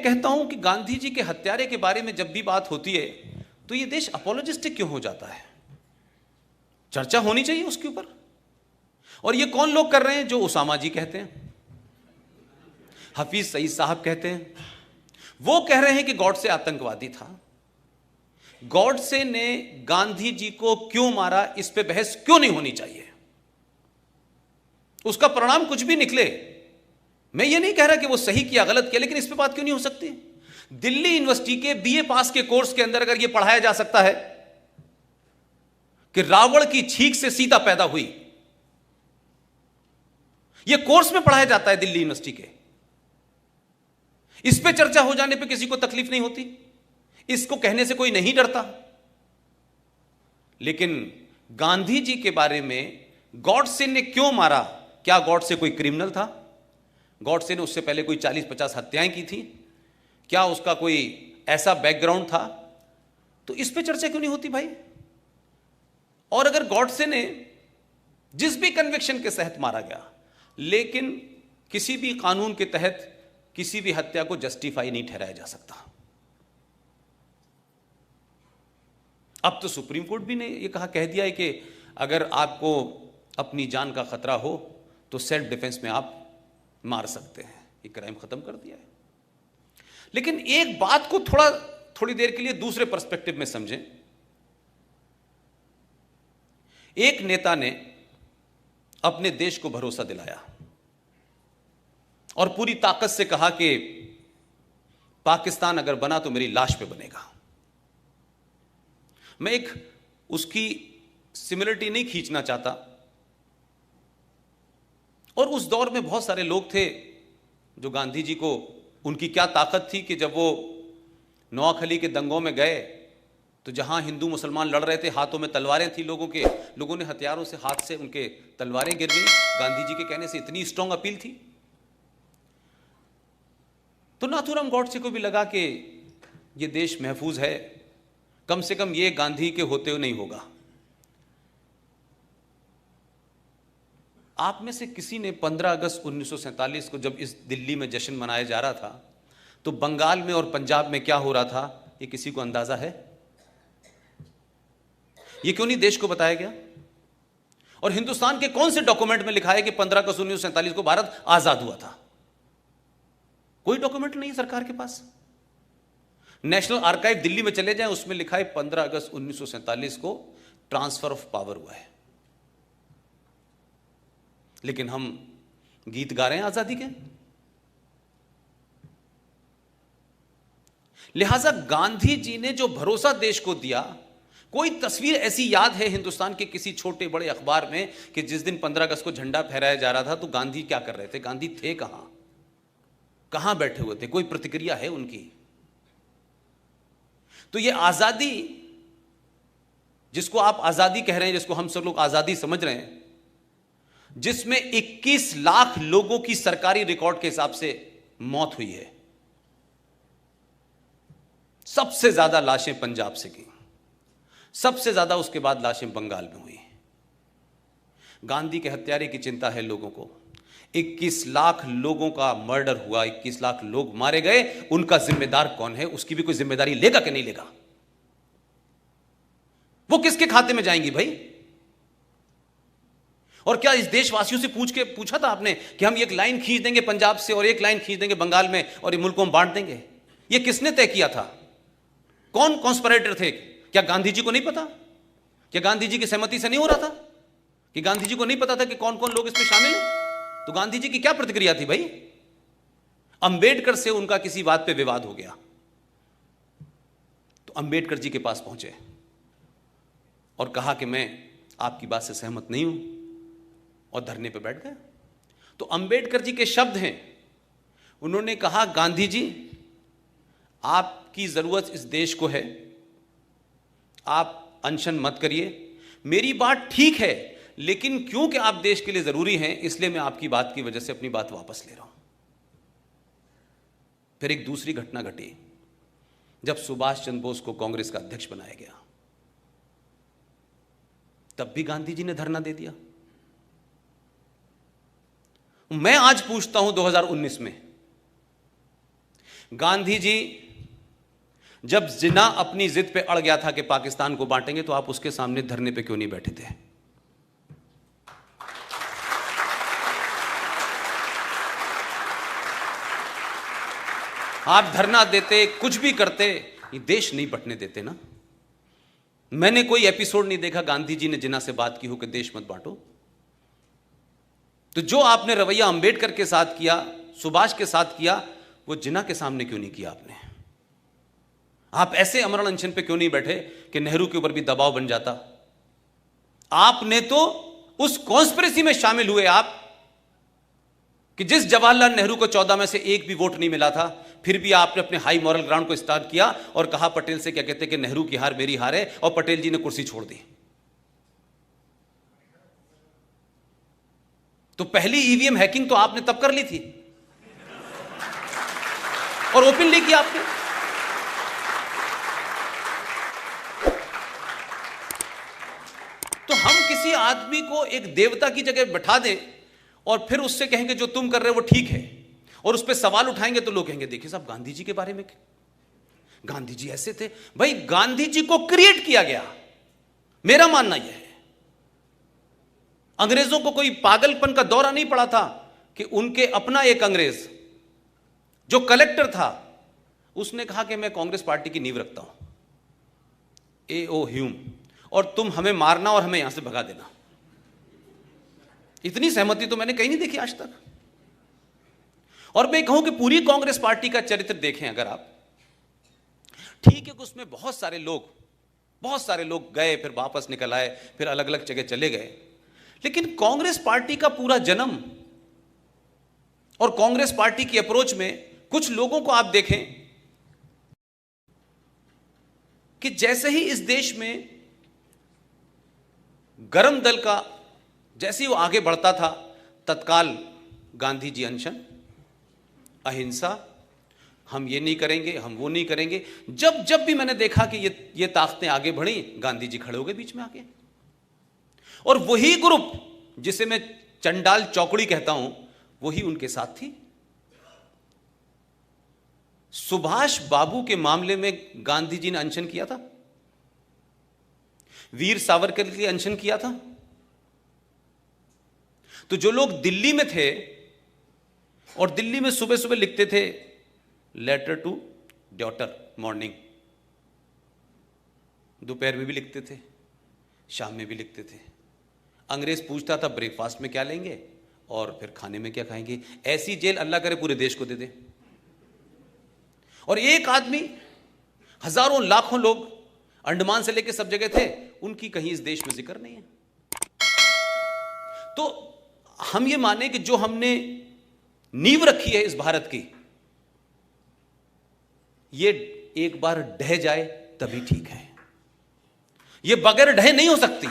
कहता हूं कि गांधी जी के हत्यारे के बारे में जब भी बात होती है तो यह देश अपोलोजिस्टिक क्यों हो जाता है? चर्चा होनी चाहिए उसके ऊपर। और ये कौन लोग कर रहे हैं? जो उसामा जी कहते हैं, हफीज सईद साहब कहते हैं, वो कह रहे हैं कि गॉडसे आतंकवादी था। गॉडसे ने गांधी जी को क्यों मारा, इस पे बहस क्यों नहीं होनी चाहिए? उसका परिणाम कुछ भी निकले, मैं ये नहीं कह रहा कि वो सही किया गलत किया, लेकिन इस पे बात क्यों नहीं हो सकती? दिल्ली यूनिवर्सिटी के बीए पास के कोर्स के अंदर अगर यह पढ़ाया जा सकता है कि रावण की छींक से सीता पैदा हुई, यह कोर्स में पढ़ाया जाता है दिल्ली यूनिवर्सिटी के, इस पे चर्चा हो जाने पे किसी को तकलीफ नहीं होती, इसको कहने से कोई नहीं डरता। लेकिन गांधी जी के बारे में गॉडसे ने क्यों मारा? क्या गॉडसे कोई क्रिमिनल था? गॉडसे ने उससे पहले कोई 40-50 हत्याएं की थी? क्या उसका कोई ऐसा बैकग्राउंड था? तो इस पे चर्चा क्यों नहीं होती भाई? और अगर गॉडसे ने जिस भी कन्विक्शन के तहत मारा गया, लेकिन किसी भी कानून के तहत किसी भी हत्या को जस्टिफाई नहीं ठहराया जा सकता। अब तो सुप्रीम कोर्ट भी ने यह कह दिया है कि अगर आपको अपनी जान का खतरा हो तो सेल्फ डिफेंस में आप मार सकते हैं। ये क्राइम खत्म कर दिया है। लेकिन एक बात को थोड़ी देर के लिए दूसरे पर्सपेक्टिव में समझें। एक नेता ने अपने देश को भरोसा दिलाया और पूरी ताकत से कहा कि पाकिस्तान अगर बना तो मेरी लाश पे बनेगा। मैं एक उसकी सिमिलरिटी नहीं खींचना चाहता, और उस दौर में बहुत सारे लोग थे जो गांधी जी को, उनकी क्या ताकत थी कि जब वो नोआखली के दंगों में गए तो जहां हिंदू मुसलमान लड़ रहे थे, हाथों में तलवारें थी लोगों ने हथियारों से हाथ से उनके तलवारें गिर गई। गांधी जी के कहने से इतनी स्ट्रांग अपील थी। तो नाथूराम गॉडसे को भी लगा कि ये देश महफूज है, कम से कम ये गांधी के होते हुए नहीं होगा। आप में से किसी ने 15 अगस्त 1947 को जब इस दिल्ली में जश्न मनाया जा रहा था तो बंगाल में और पंजाब में क्या हो रहा था, ये किसी को अंदाजा है? ये क्यों नहीं देश को बताया गया? और हिंदुस्तान के कौन से डॉक्यूमेंट में लिखा है कि 15 अगस्त 1947 को भारत आजाद हुआ था? कोई डॉक्यूमेंट नहीं है सरकार के पास। नेशनल आर्काइव दिल्ली में चले जाएं, उसमें लिखा है 15 अगस्त 1947 को ट्रांसफर ऑफ पावर हुआ है। लेकिन हम गीत गा रहे हैं आजादी के। लिहाजा गांधी जी ने जो भरोसा देश को दिया, कोई तस्वीर ऐसी याद है हिंदुस्तान के किसी छोटे बड़े अखबार में कि जिस दिन 15 अगस्त को झंडा फहराया जा रहा था तो गांधी क्या कर रहे थे? गांधी थे कहां बैठे हुए थे? कोई प्रतिक्रिया है उनकी? तो ये आजादी, जिसको आप आजादी कह रहे हैं, जिसको हम सब लोग आजादी समझ रहे हैं, जिसमें 21 लाख लोगों की सरकारी रिकॉर्ड के हिसाब से मौत हुई है, सबसे ज्यादा लाशें पंजाब से की, सबसे ज्यादा उसके बाद लाशें बंगाल में हुई। गांधी के हत्यारे की चिंता है लोगों को। 21 लाख लोगों का मर्डर हुआ, 21 लाख लोग मारे गए, उनका जिम्मेदार कौन है? उसकी भी कोई जिम्मेदारी लेगा कि नहीं लेगा? वो किसके खाते में जाएंगी भाई? और क्या इस देशवासियों से पूछा था आपने कि हम एक लाइन खींच देंगे पंजाब से और एक लाइन खींच देंगे बंगाल में और ये मुल्क को हम बांट देंगे? ये किसने तय किया था? कौन कॉन्स्पिरेटर थे? क्या गांधी जी को नहीं पता? क्या गांधी जी की सहमति से नहीं हो रहा था? कि गांधी जी को नहीं पता था कि कौन कौन लोग इसमें शामिल हैं? तो गांधी जी की क्या प्रतिक्रिया थी भाई? अंबेडकर से उनका किसी बात पे विवाद हो गया तो अंबेडकर जी के पास पहुंचे और कहा कि मैं आपकी बात से सहमत नहीं हूं, और धरने पे बैठ गए। तो अंबेडकर जी के शब्द हैं, उन्होंने कहा, गांधी जी, आपकी जरूरत इस देश को है, आप अनशन मत करिए, मेरी बात ठीक है, लेकिन क्योंकि आप देश के लिए जरूरी हैं, इसलिए मैं आपकी बात की वजह से अपनी बात वापस ले रहा हूं। फिर एक दूसरी घटना घटी जब सुभाष चंद्र बोस को कांग्रेस का अध्यक्ष बनाया गया, तब भी गांधी जी ने धरना दे दिया। मैं आज पूछता हूं 2019 में, गांधी जी जब जिन्ना अपनी जिद पे अड़ गया था कि पाकिस्तान को बांटेंगे, तो आप उसके सामने धरने पे क्यों नहीं बैठे थे? आप धरना देते, कुछ भी करते, ये देश नहीं बंटने देते ना। मैंने कोई एपिसोड नहीं देखा गांधी जी ने जिन्ना से बात की हो कि देश मत बांटो। तो जो आपने रवैया अंबेडकर के साथ किया, सुभाष के साथ किया, वो जिन्ना के सामने क्यों नहीं किया आपने? आप ऐसे अमरण अनशन पे क्यों नहीं बैठे कि नेहरू के ऊपर भी दबाव बन जाता? आपने तो उस कॉन्स्पिरेसी में शामिल हुए आप कि जिस जवाहरलाल नेहरू को 14 में से एक भी वोट नहीं मिला था, फिर भी आपने अपने हाई मॉरल ग्राउंड को स्टार्ट किया और कहा पटेल से, क्या कहते कि नेहरू की हार मेरी हार है, और पटेल जी ने कुर्सी छोड़ दी। तो पहली ईवीएम हैकिंग तो आपने तब कर ली थी और ओपनली किया आपने। तो हम किसी आदमी को एक देवता की जगह बैठा दें और फिर उससे कहेंगे जो तुम कर रहे हो वो ठीक है, और उस पर सवाल उठाएंगे तो लोग कहेंगे देखिए साहब गांधी जी के बारे में, गांधी जी ऐसे थे। भाई गांधी जी को क्रिएट किया गया, मेरा मानना यह है। अंग्रेजों को कोई पागलपन का दौरा नहीं पड़ा था कि उनके अपना एक अंग्रेज जो कलेक्टर था, उसने कहा कि मैं कांग्रेस पार्टी की नींव रखता हूं, A.O. ह्यूम, और तुम हमें मारना और हमें यहां से भगा देना। इतनी सहमति तो मैंने कहीं नहीं देखी आज तक। और मैं कहूं कि पूरी कांग्रेस पार्टी का चरित्र देखें अगर आप, ठीक है कि उसमें बहुत सारे लोग गए, फिर वापस निकल आए, फिर अलग अलग जगह चले गए, लेकिन कांग्रेस पार्टी का पूरा जन्म और कांग्रेस पार्टी की अप्रोच में कुछ लोगों को आप देखें कि जैसे ही इस देश में गरम दल का जैसे ही वो आगे बढ़ता था, तत्काल गांधी जी अनशन, अहिंसा, हम ये नहीं करेंगे, हम वो नहीं करेंगे। जब भी मैंने देखा कि ये ताकतें आगे बढ़ी, गांधी जी खड़े हो गए बीच में आके। और वही ग्रुप जिसे मैं चंडाल चौकड़ी कहता हूं, वही उनके साथ थी। सुभाष बाबू के मामले में गांधी जी ने अनशन किया था, वीर सावरकर के लिए अनशन किया था। तो जो लोग दिल्ली में थे और दिल्ली में सुबह सुबह लिखते थे लेटर टू डॉटर मॉर्निंग, दोपहर में भी लिखते थे, शाम में भी लिखते थे। अंग्रेज पूछता था ब्रेकफास्ट में क्या लेंगे और फिर खाने में क्या खाएंगे। ऐसी जेल अल्लाह करे पूरे देश को दे दे। और एक आदमी, हजारों लाखों लोग अंडमान से लेकर सब जगह थे, उनकी कहीं इस देश में जिक्र नहीं है। तो हम ये माने कि जो हमने नींव रखी है इस भारत की, ये एक बार ढह जाए तभी ठीक है, ये बगैर ढहे नहीं हो सकती।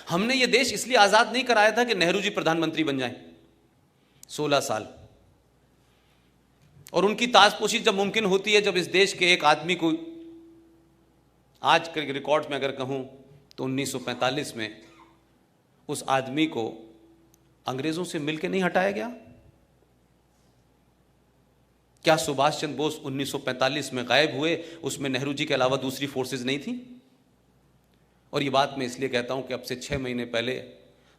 हमने ये देश इसलिए आजाद नहीं कराया था कि नेहरू जी प्रधानमंत्री बन जाएं 16 साल, और उनकी ताजपोशी जब मुमकिन होती है, जब इस देश के एक आदमी को, आज के रिकॉर्ड में अगर कहूं तो 1945 में उस आदमी को अंग्रेजों से मिलकर नहीं हटाया गया। क्या सुभाष चंद्र बोस 1945 में गायब हुए, उसमें नेहरू जी के अलावा दूसरी फोर्सेस नहीं थी? और ये बात मैं इसलिए कहता हूं कि अब से 6 महीने पहले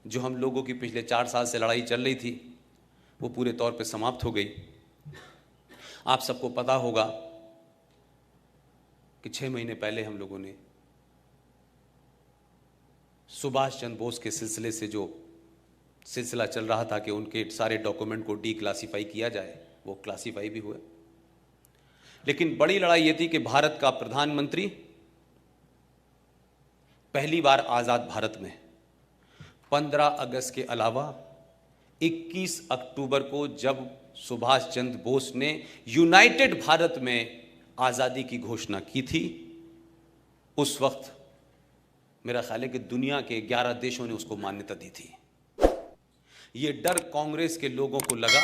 जो हम लोगों की पिछले 4 साल से लड़ाई चल रही थी, वो पूरे तौर पे समाप्त हो गई। आप सबको पता होगा कि 6 महीने पहले हम लोगों ने सुभाष चंद्र बोस के सिलसिले से जो सिलसिला चल रहा था कि उनके सारे डॉक्यूमेंट को डीक्लासिफाई किया जाए, वो क्लासिफाई भी हुए। लेकिन बड़ी लड़ाई ये थी कि भारत का प्रधानमंत्री पहली बार आजाद भारत में 15 अगस्त के अलावा 21 अक्टूबर को जब सुभाष चंद्र बोस ने यूनाइटेड भारत में आजादी की घोषणा की थी, उस वक्त मेरा ख्याल है कि दुनिया के 11 देशों ने उसको मान्यता दी थी। ये डर कांग्रेस के लोगों को लगा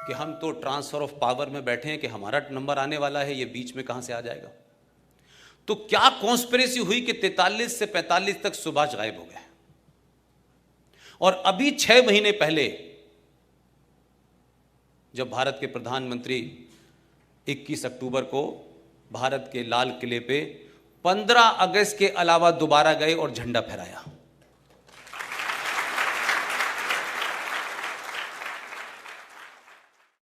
कि हम तो ट्रांसफर ऑफ पावर में बैठे हैं कि हमारा नंबर आने वाला है, ये बीच में कहां से आ जाएगा। तो क्या कॉन्स्पिरेसी हुई कि 43 से 45 तक सुभाष गायब हो गए, और अभी 6 महीने पहले जब भारत के प्रधानमंत्री 21 अक्टूबर को भारत के लाल किले पे 15 अगस्त के अलावा दोबारा गए और झंडा फहराया,